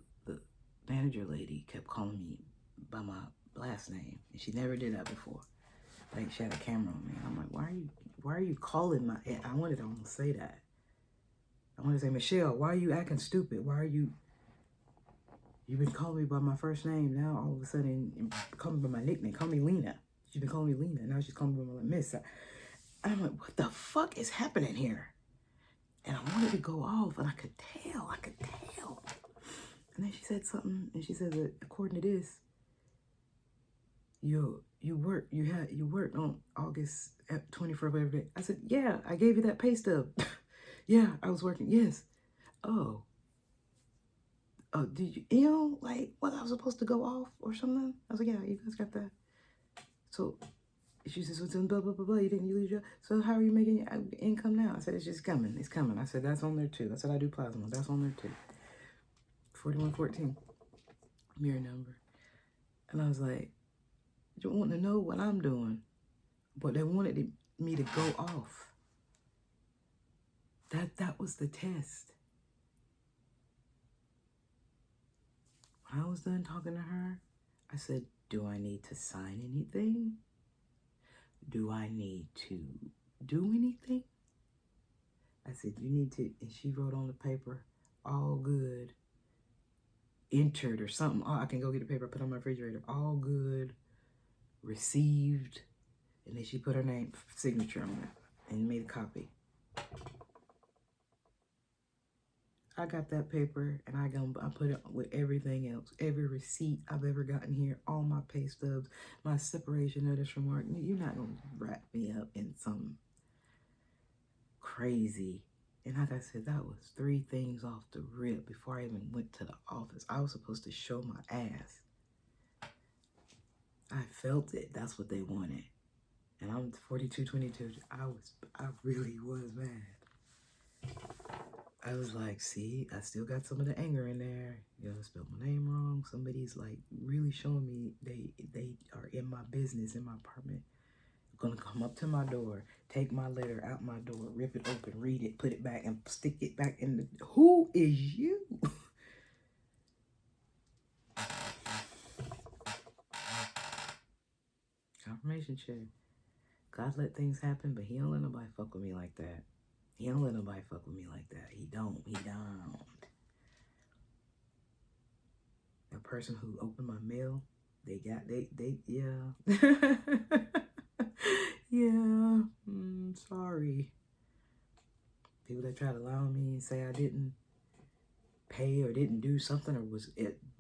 manager lady kept calling me by my last name, and she never did that before. Like, she had a camera on me. I'm like, why are you calling my, I wanted to almost say that. I wanted to say, Michelle, why are you acting stupid? Why are you've been calling me by my first name. Now all of a sudden, call me by my nickname. Call me Lena. She's been calling me Lena. Now she's calling me by my miss. I'm like, what the fuck is happening here? And I wanted to go off, and I could tell. And then she said something, and she said that according to this, you worked on August 24th, whatever day. I said, yeah, I gave you that pay stub. Yeah, I was working. Yes. Oh, did you, like, what, I was supposed to go off or something? I was like, yeah, you guys got that. So she says, what's in blah, blah, blah, blah. You lose your, so how are you making your income now? I said, it's just coming. It's coming. I said, that's on there too. I said, I do plasma. That's on there too. 4114. Mirror number. And I was like, you want to know what I'm doing. But they wanted me to go off. That was the test. When I was done talking to her, I said, do I need to sign anything? Do I need to do anything? I said, you need to, and she wrote on the paper, all good, entered or something. Oh, I can go get the paper, put on my refrigerator. All good, received. And then she put her name, signature on it, and made a copy. I got that paper, and I put it with everything else. Every receipt I've ever gotten here, all my pay stubs, my separation notice from work. You're not going to wrap me up in some crazy. And like I said, that was 3 things off the rip before I even went to the office. I was supposed to show my ass. I felt it. That's what they wanted. And I'm 4222. I really was mad. I was like, see, I still got some of the anger in there. You know, spelled my name wrong. Somebody's like really showing me they are in my business, in my apartment. Gonna come up to my door, take my letter out my door, rip it open, read it, put it back, and stick it back in the, who is you? Confirmation check. God let things happen, but he don't let nobody fuck with me like that. He don't let nobody fuck with me like that. He don't. A person who opened my mail, they yeah. Yeah, sorry. People that try to lie on me and say I didn't pay or didn't do something or was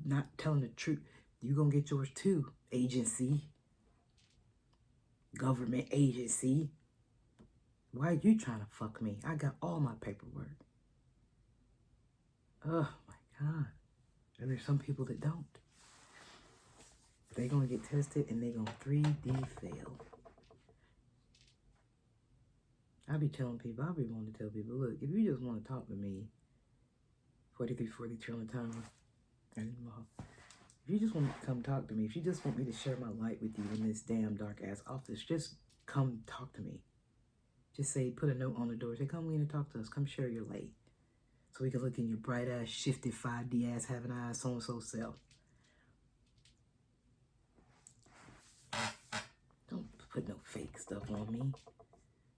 not telling the truth, you gonna get yours too, agency. Government agency. Why are you trying to fuck me? I got all my paperwork. Oh my God. And there's some people that don't. They're gonna get tested and they're gonna 3D fail. I be wanting to tell people, look, if you just want to talk to me, 4342 on the timer, if you just want to come talk to me, if you just want me to share my light with you in this damn dark ass office, just come talk to me. Just say, put a note on the door, say, come in and talk to us, come share your light. So we can look in your bright ass, shifted 5D ass, having eyes, so-and-so self. Don't put no fake stuff on me.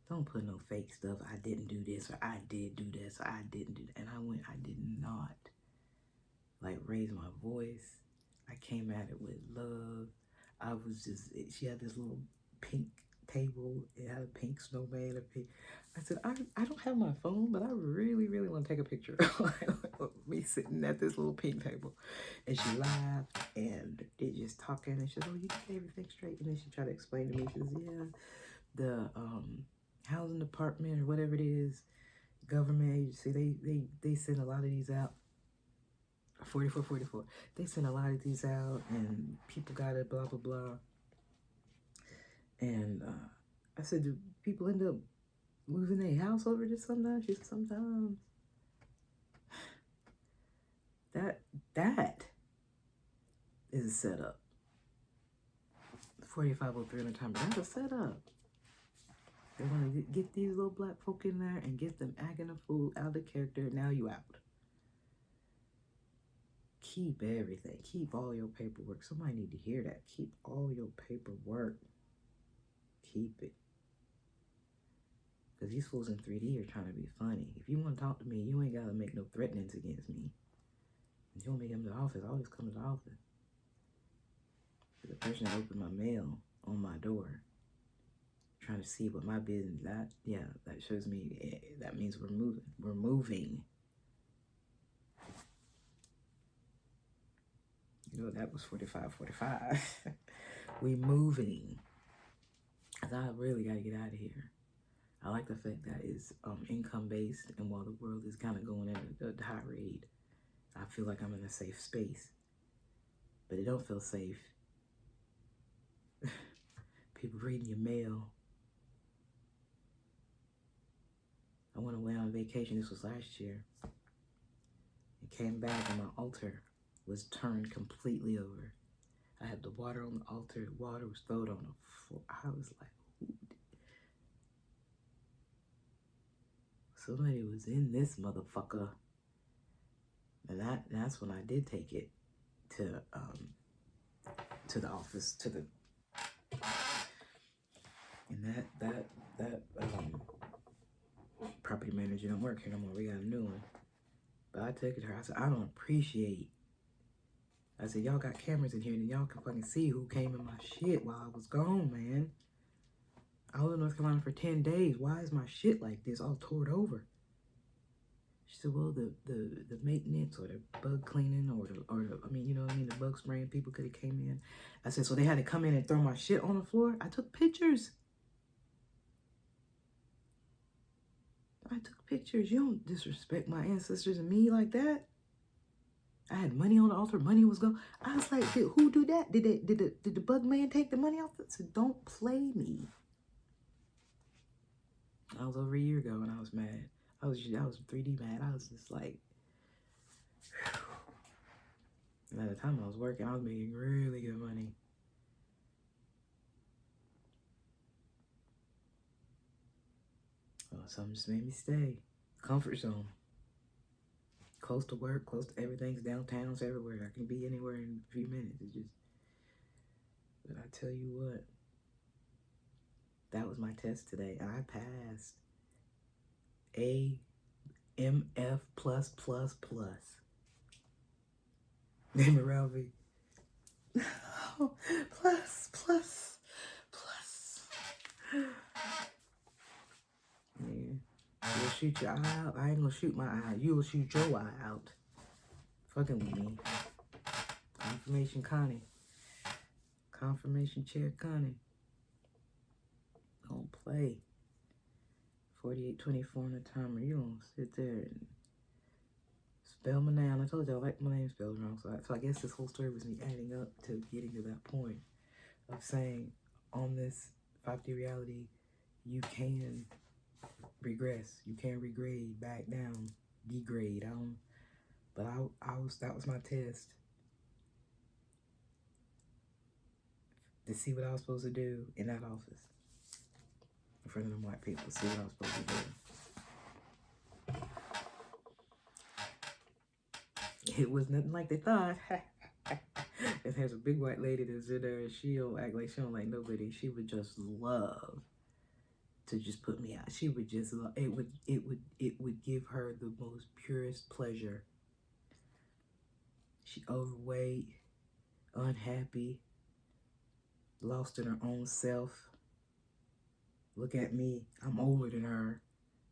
Don't put no fake stuff. I didn't do this, or I did do this, or I didn't do that. And I did not, like, raise my voice. I came at it with love. I was just, she had this little pink table. It had a pink snowman. I said, I don't have my phone, but I really, really want to take a picture of me sitting at this little pink table. And she laughed, and they just talking, and she said, oh, you did everything straight. And then she tried to explain to me, she says, yeah, the housing department or whatever it is, government agency, they send a lot of these out. 4444. They send a lot of these out, and people got it, blah blah blah. And I said, do people end up losing their house over this sometimes? She said, sometimes. That is a setup. 4503 on the timer. That's a setup. They want to get these little black folk in there and get them acting a fool, out of character. Now you out. Keep everything. Keep all your paperwork. Somebody need to hear that. Keep all your paperwork. Keep it. Because these fools in 3D are trying to be funny. If you want to talk to me, you ain't got to make no threatenings against me. If you want me to come to the office, I always come to the office. The person that opened my mail on my door, trying to see what my business, that shows me, that means we're moving. We're moving. You know, that was 45. We moving. I really got to get out of here. I like the fact that it's income-based, and while the world is kind of going at a high rate, I feel like I'm in a safe space. But it don't feel safe. People reading your mail. I went away on vacation. This was last year. I came back and my altar was turned completely over. I had the water on the altar. The water was thrown on the floor. I was like, ooh. Somebody was in this motherfucker. And that's when I did take it to the office, and that property manager don't work here no more. We got a new one. But I took it to her. I said, I don't appreciate. I said, y'all got cameras in here and y'all can fucking see who came in my shit while I was gone, man. I was in North Carolina for 10 days. Why is my shit like this, all torn over? She said, well, the maintenance or the bug cleaning or the I mean, you know what I mean, the bug spraying people could have came in. I said, so they had to come in and throw my shit on the floor? I took pictures. You don't disrespect my ancestors and me like that. I had money on the altar. Money was gone. I was like, who do that? Did the bug man take the money off? I said, don't play me. I was over a year ago and I was mad. I was 3D mad. I was just like, whew. And at the time I was working, I was making really good money. Oh, something just made me stay. Comfort zone. Close to work, close to everything's downtowns everywhere. I can be anywhere in a few minutes. It's just, but I tell you what, that was my test today. I passed. AMF plus. Name around me. Oh, plus. Yeah. You'll shoot your eye out. I ain't gonna shoot my eye. You'll shoot your eye out. Fucking with me. Confirmation Connie. Confirmation Chair Connie. Don't play. 4824 on the timer. You don't sit there and spell my name. I told you I like my name spelled wrong. So I guess this whole story was me adding up to getting to that point of saying on this 5D reality, you can regress. You can regrade, back down, degrade. But that was my test to see what I was supposed to do in that office in front of them white people. See what I was supposed to do. It was nothing like they thought. And there's a big white lady that's in there, and she don't act like she don't like nobody. She would just love to just put me out. She would just love, it would give her the most purest pleasure. She overweight, unhappy, lost in her own self. Look at me. I'm older than her,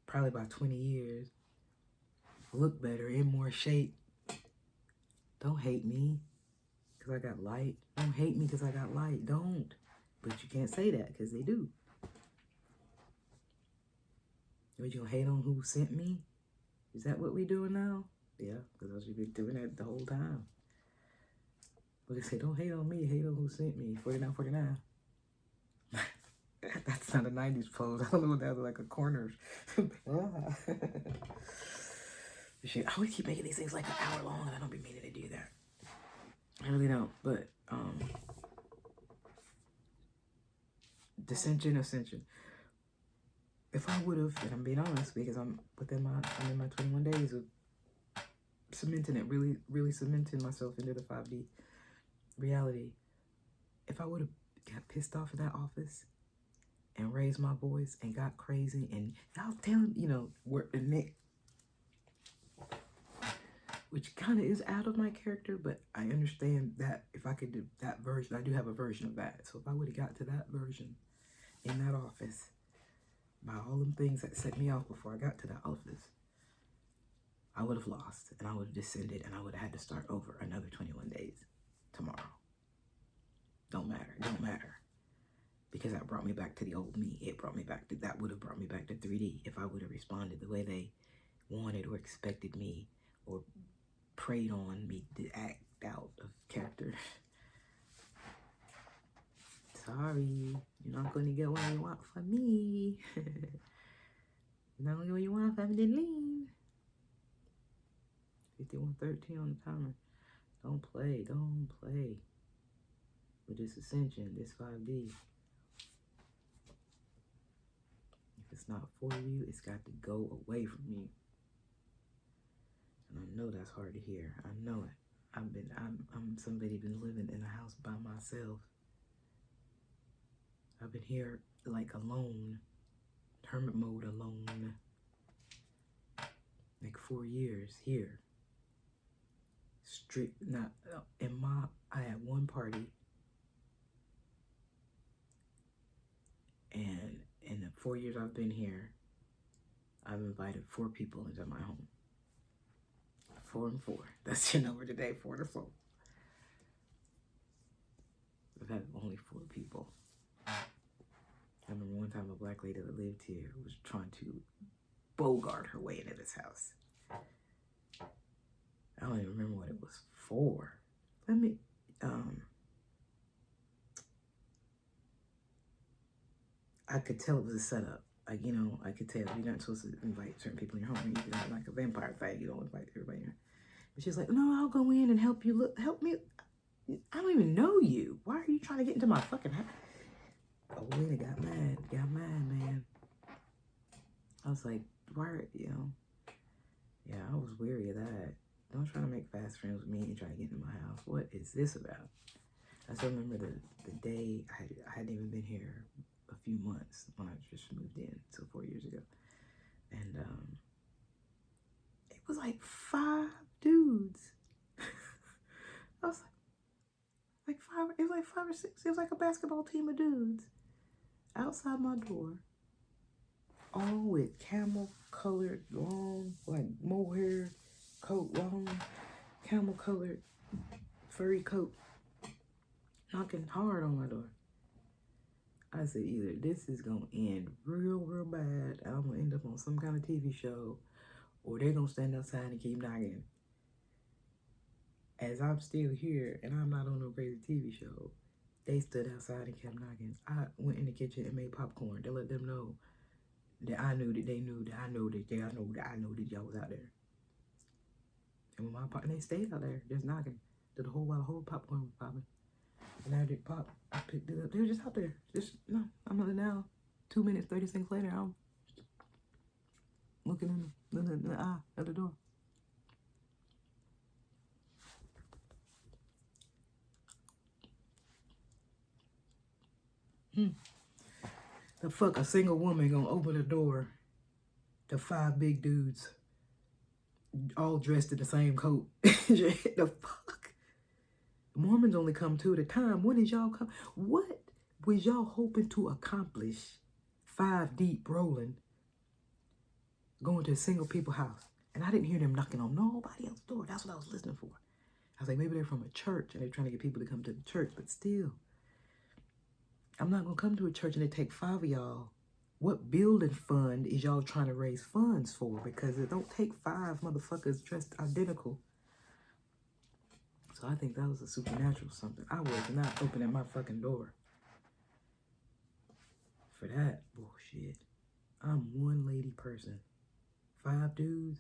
probably by 20 years. Look better, in more shape. Don't hate me because I got light. Don't hate me because I got light. Don't. But you can't say that because they do. Are you going to hate on who sent me? Is that what we doing now? Yeah, because we've been doing that the whole time. But they say, don't hate on me, hate on who sent me. 49. That's not a 90s pose. I don't know what that was, like a corner. Shit, I always keep making these things like an hour long, and I don't be meaning to do that. I really don't. But dissension, ascension. If I would have, and I'm being honest, because I'm in my 21 days of cementing it, really cementing myself into the 5D reality. If I would have got pissed off in that office and raised my voice and got crazy, and I was telling, where the neck, which kind of is out of my character, but I understand that if I could do that version, I do have a version of that. So if I would have got to that version in that office, by all them things that set me off before I got to that office, I would have lost, and I would have descended, and I would have had to start over another 21 days tomorrow. Don't matter. Because that brought me back to the old me. That would have brought me back to 3D if I would have responded the way they wanted or expected me or preyed on me to act out of character. Sorry, you're not going to get what you want from me. You're not going to get what you want from me, Lena. 5113 on the timer. Don't play with this ascension, this 5D. If it's not for you, it's got to go away from you. And I know that's hard to hear. I know it. I'm somebody been living in a house by myself. I've been here like alone, hermit mode alone, like 4 years here. Not I had one party, and in the 4 years I've been here, I've invited 4 people into my home. 4 and 4. That's your number today, 4 to 4. I've had only 4 people. I remember one time a black lady that lived here was trying to bogart her way into this house. I don't even remember what it was for. I could tell it was a setup. Like, I could tell you're not supposed to invite certain people in your home. You got like a vampire thing. You don't invite everybody in. But she's like, no, I'll go in and help you. Help me. I don't even know you. Why are you trying to get into my fucking house? Oh, Lena got mad, man. I was like, why, yeah, I was weary of that. Don't try to make fast friends with me and try to get into my house. What is this about? I still remember the day I hadn't even been here a few months when I just moved in, so 4 years ago. And it was like 5 dudes. I was like 5, it was like 5 or 6. It was like a basketball team of dudes outside my door, all with camel colored, long, like mohair coat, long, camel colored, furry coat, knocking hard on my door. I said, either this is gonna end real bad, and I'm gonna end up on some kind of TV show, or they're gonna stand outside and keep knocking. As I'm still here and I'm not on no crazy TV show, they stood outside and kept knocking. I went in the kitchen and made popcorn to let them know that I knew that they knew that I know that I know that y'all was out there. And when they stayed out there just knocking, did a whole lot of whole popcorn was popping. And after it popped, I picked it up. They were just out there. I'm not now. 2 minutes, 30 seconds later, I'm looking in the eye at the door. The fuck, a single woman gonna open the door to 5 big dudes all dressed in the same coat? The fuck? Mormons only come 2 at a time. When did y'all come? What was y'all hoping to accomplish 5 deep rolling, going to a single people house? And I didn't hear them knocking on nobody else's door. That's what I was listening for. I was like, maybe they're from a church and they're trying to get people to come to the church, but still. I'm not going to come to a church and it take 5 of y'all. What building fund is y'all trying to raise funds for? Because it don't take 5 motherfuckers dressed identical. So I think that was a supernatural something. I was not opening my fucking door for that bullshit. I'm one lady person. 5 dudes,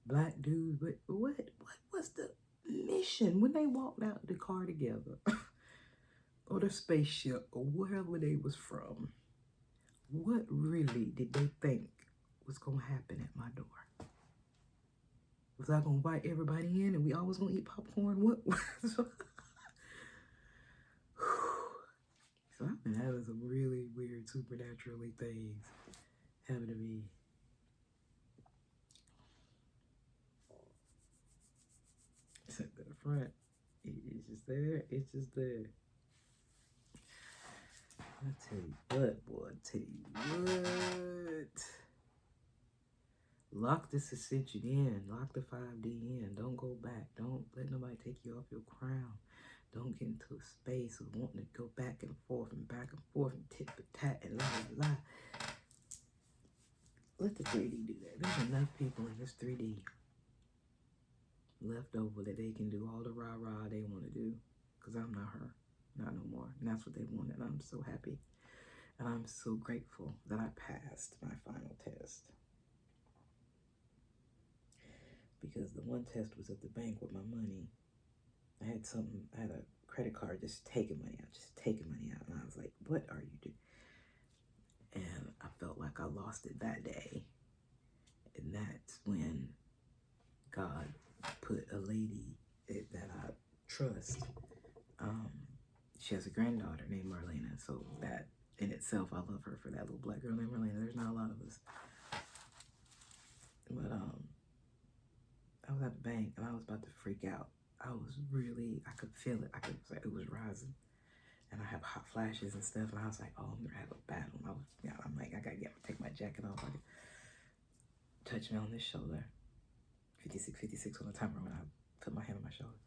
black dudes. But what was the mission when they walked out the car together? Or the spaceship, or wherever they was from? What really did they think was going to happen at my door? Was I going to invite everybody in and we always going to eat popcorn? What? So I've been having some really weird supernaturally things happen to me. It's at the front. It's just there. It's just there. I tell you what, boy. I tell you what. Lock this ascension in. Lock the 5D in. Don't go back. Don't let nobody take you off your crown. Don't get into a space of wanting to go back and forth and tit for tat and la. Let the 3D do that. There's enough people in this 3D left over that they can do all the rah-rah they want to do. Because I'm not her. Not no more. And that's what they want. And I'm so happy. And I'm so grateful that I passed my final test. Because the one test was at the bank with my money. I had a credit card just taking money out. And I was like, what are you doing? And I felt like I lost it that day. And that's when God put a lady that I trust. She has a granddaughter named Lena. So that in itself, I love her for that little black girl named Lena. There's not a lot of us. But I was at the bank and I was about to freak out. I could feel it. It was rising. And I have hot flashes and stuff. And I was like, oh, I'm going to have a battle. I'm like, I got to take my jacket off. I could touch me on this shoulder. 56 on the timer when I put my hand on my shoulder.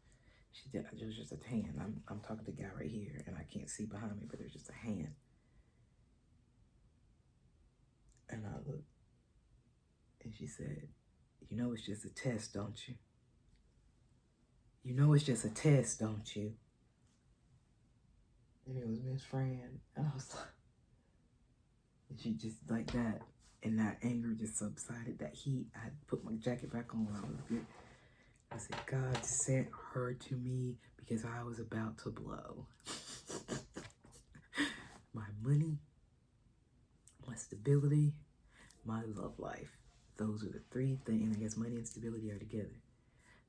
It was just a hand. I'm talking to the guy right here. And I can't see behind me, but there's just a hand. And I looked. And she said, you know it's just a test, don't you? You know it's just a test, don't you? And it was Miss Fran. And I was like, and she just like that. And that anger just subsided. That heat, I put my jacket back on. I was good. I said, God sent her to me because I was about to blow. My money, my stability, my love life. Those are the three things. And I guess money and stability are together.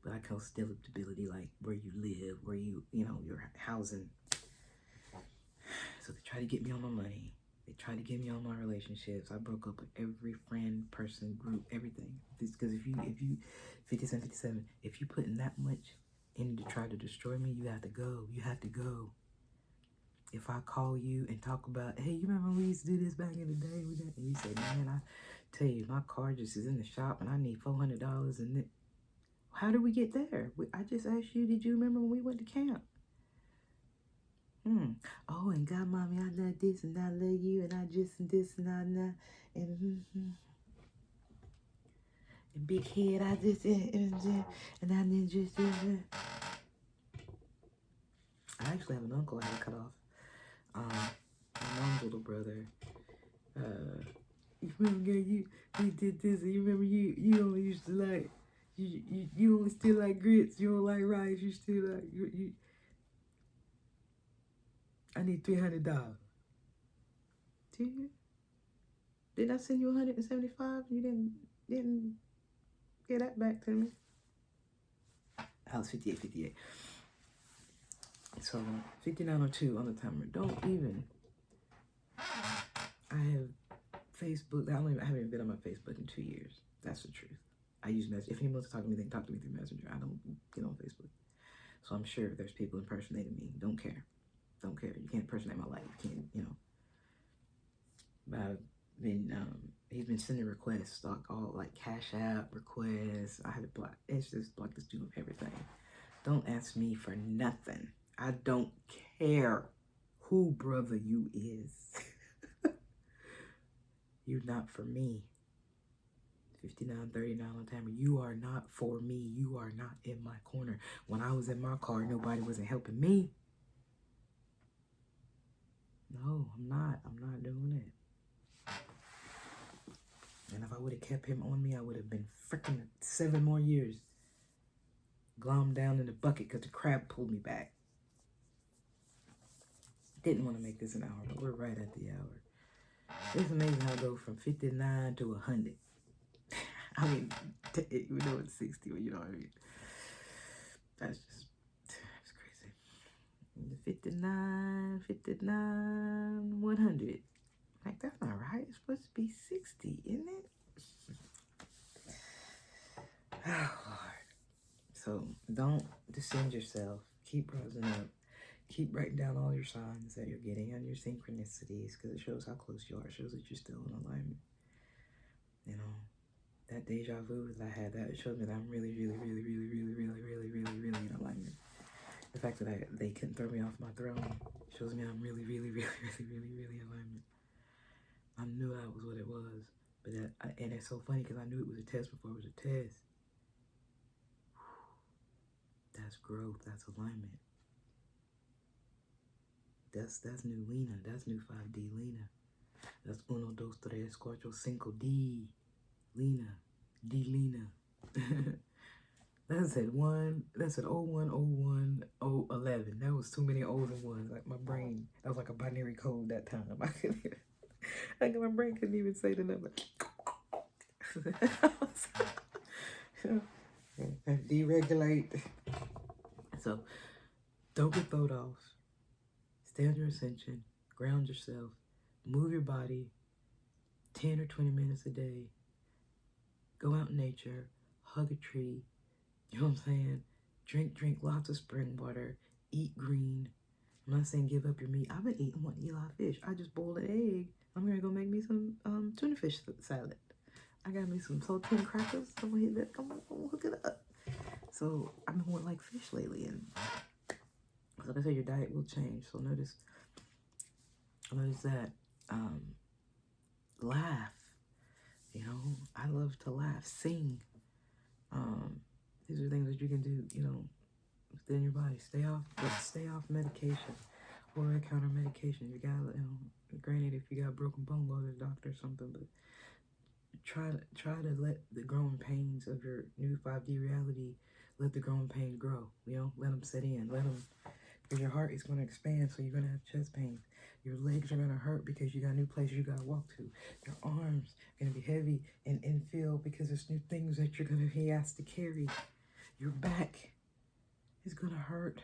But I call stability like where you live, where your housing. So they try to get me on my money. They try to get me on my relationships. I broke up with every friend, person, group, everything. Because if you 57, if you put in that much in to try to destroy me, you have to go. You have to go. If I call you and talk about, hey, you remember we used to do this back in the day? And you say, man, I tell you, my car just is in the shop and I need $400 and it. How did we get there? I just asked you, did you remember when we went to camp? Oh, and God, mommy, I love this and I love you and I just and this and I that. And big head, I just and I didn't just. I actually have an uncle I had to cut off. My mom's little brother. You remember, girl, you did this, and you remember you only used to like. You only still like grits. You don't like rice. You still like you. I need $300. Did you? Did I send you 175? You didn't get that back to me. I was 58. So 5902 on the timer. Don't even. I have Facebook. I haven't even been on my Facebook in 2 years. That's the truth. I use Messenger. If anyone wants to talk to me, they can talk to me through Messenger. I don't get on Facebook. So I'm sure there's people impersonating me. Don't care. Don't care. You can't impersonate my life. You can't, But I've been, he's been sending requests, like Cash App requests. I have it blocked. It's just blocked this dude of everything. Don't ask me for nothing. I don't care who brother you is. You're not for me. 5939 on timer. You are not for me. You are not in my corner. When I was in my car, nobody wasn't helping me. No, I'm not. I'm not doing it. And if I would have kept him on me, I would have been freaking 7 more years glommed down in the bucket because the crab pulled me back. Didn't want to make this an hour, but we're right at the hour. It's amazing how I go from 59 to 100. I mean, even though it's 60, you know what I mean? That's crazy. 59, 100. Like, that's not right. It's supposed to be 60, isn't it? Oh, Lord. So, don't descend yourself. Keep rising up. Keep writing down all your signs that you're getting and your synchronicities, because it shows how close you are. It shows that you're still in alignment. You know, that deja vu that I had, that showed me that I'm really, really, really, really, really, really, really, really, really in alignment. The fact that they couldn't throw me off my throne shows me I'm really, really, really, really, really, really in alignment. I knew that was what it was, but and it's so funny because I knew it was a test before it was a test. That's growth. That's alignment. That's new Lena. That's new 5D Lena. That's 1, 2, 3, 4, 5 D Lena. D Lena. That's at 1. That's at 01, 01, 011. That was too many O's and 1s. Like my brain, that was like a binary code that time. Like my brain couldn't even say the number. Deregulate. So don't get thrown off. Stay on your ascension. Ground yourself. Move your body 10 or 20 minutes a day. Go out in nature. Hug a tree. You know what I'm saying? Drink lots of spring water. Eat green. I'm not saying give up your meat. I've been eating a lot of fish. I just boiled an egg. I'm gonna go make me some tuna fish salad. I got me some saltine crackers. I'm gonna hit that. I'm gonna hook it up. So I've been more like fish lately, and like I said, your diet will change. So notice that. Laugh. You know, I love to laugh. Sing. These are things that you can do. You know, within your body. Stay off medication, over-the-counter medication. You got, you know, granted, if you got broken bone, go to the doctor or something, but try to let the growing pains of your new 5D reality, let the growing pains grow. You know, let them set in. Let them, because your heart is going to expand, so you're going to have chest pain. Your legs are going to hurt because you got new places you got to walk to. Your arms are going to be heavy and filled because there's new things that you're going to be asked to carry. Your back is going to hurt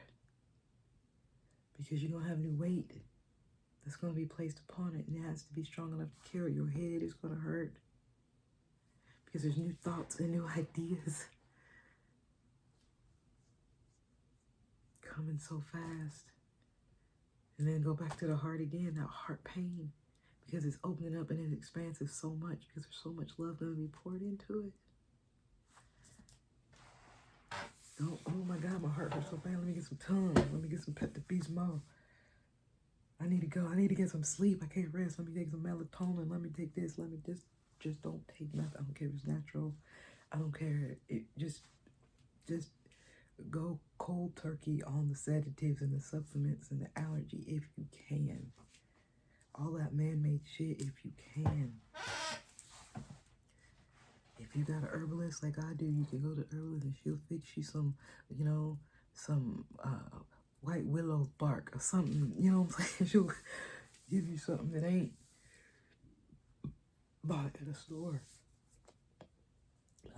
because you're going to have new weight that's going to be placed upon it, and it has to be strong enough to carry. Your head is going to hurt because there's new thoughts and new ideas coming so fast. And then go back to the heart again, that heart pain, because it's opening up and it's expansive so much because there's so much love going to be poured into it. Oh my God, my heart hurts so bad. Let me get some Tums. Let me get some Pepto Bismol. I need to go. I need to get some sleep. I can't rest. Let me take some melatonin. Let me take this. Let me just don't take nothing. I don't care if it's natural. I don't care. It just go cold turkey on the sedatives and the supplements and the allergy if you can. All that man-made shit if you can. If you got an herbalist like I do, you can go to herbalist and she'll fix you some, you know, some white willow bark or something, you know what I'm saying? She'll give you something that ain't bought at a store.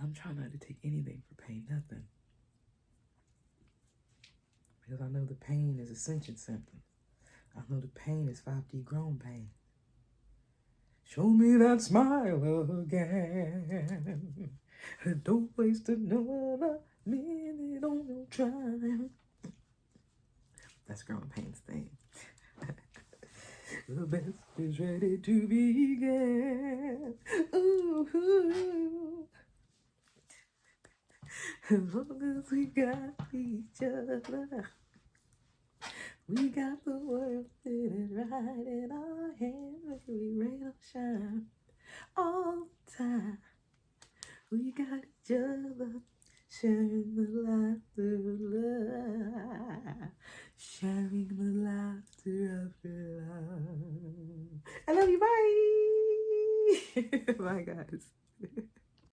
I'm trying not to take anything for pain, nothing. Because I know the pain is ascension symptom. I know the pain is 5D grown pain. Show me that smile again. Don't waste another minute on your trial. That's growing pain's thing. The best is ready to begin. Ooh. As long as we got each other, we got the world sitting right in our hands. We rain or shine all the time. We got each other, sharing the laughter of love, sharing the laughter of love. I love you, bye. Bye, guys.